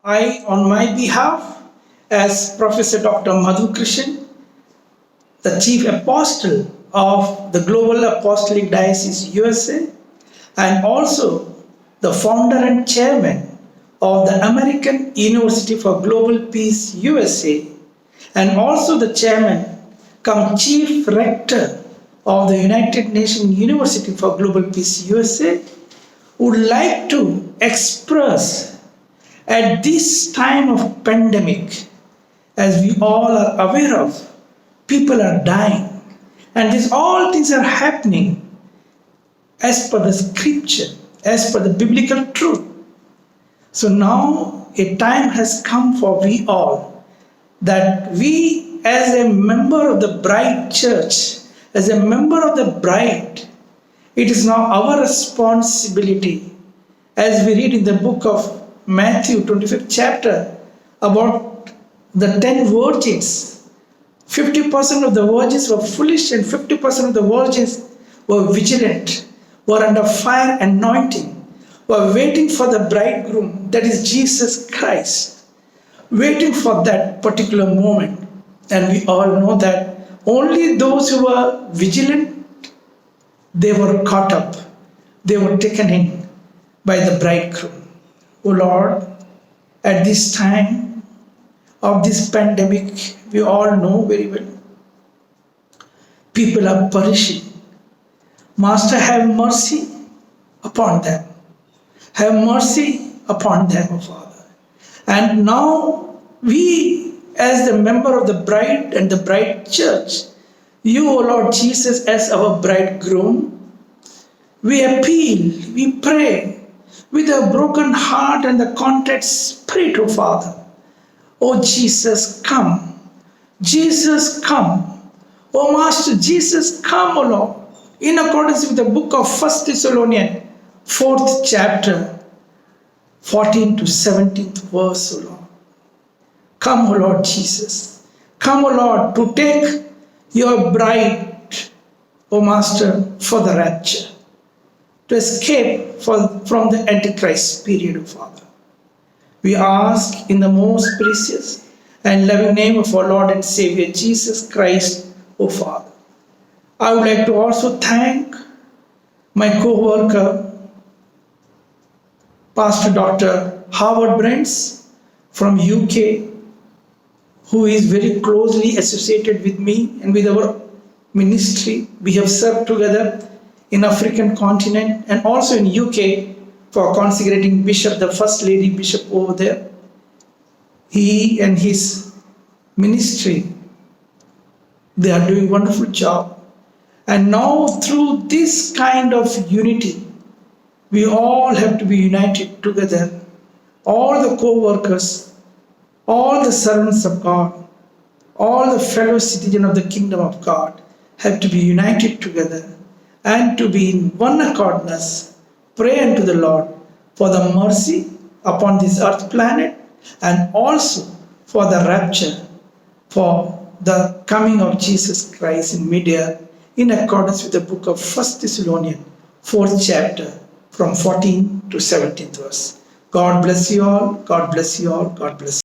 I, on my behalf, as Professor Dr. Madhu Krishan, the Chief Apostle of the Global Apostolic Diocese USA, and also the founder and chairman of the American University for Global Peace USA, and also the chairman come chief rector of the United Nations University for Global Peace USA, would like to express at this time of pandemic, as we all are aware of, people are dying, and these all things are happening as per the scripture, as per the biblical truth. So now a time has come for we all that we, as a member of the bride church, as a member of the bride, it is now our responsibility, as we read in the book of Matthew 25th chapter about the 10 virgins. 50% of the virgins were foolish and 50% of the virgins were vigilant, were under fire anointing, were waiting for the bridegroom, that is Jesus Christ, waiting for that particular moment. And we all know that only those who were vigilant, they were caught up, they were taken in by the bridegroom. Oh Lord, at this time of this pandemic, we all know very well, people are perishing. Master, have mercy upon them. Have mercy upon them, O Father. And now we, as the member of the bride and the bride church, you, O Lord Jesus, as our bridegroom, we appeal, we pray with a broken heart and the contrite spirit, O Father. O Jesus, come. Jesus, come. O Master Jesus, come, O Lord. In accordance with the book of 1 Thessalonians, 4th chapter, 14 to 17th verse, O Lord. Come, O Lord Jesus. Come, O Lord, to take your bride, O Master, for the rapture, to escape from the Antichrist period, O Father. We ask in the most precious and loving name of our Lord and Savior Jesus Christ, O Father. I would like to also thank my co-worker, Pastor Dr. Howard Brents from UK, who is very closely associated with me and with our ministry. We have served together in African continent and also in UK for consecrating Bishop, the First Lady Bishop over there. He and his ministry, they are doing a wonderful job. And now through this kind of unity, we all have to be united together. All the co-workers, all the servants of God, all the fellow citizens of the kingdom of God have to be united together and to be in one accordness, pray unto the Lord for the mercy upon this earth planet and also for the rapture, for the coming of Jesus Christ in mid-air, in accordance with the book of 1 Thessalonians, 4th chapter, from 14 to 17th verse. God bless you all. God bless you all. God bless you.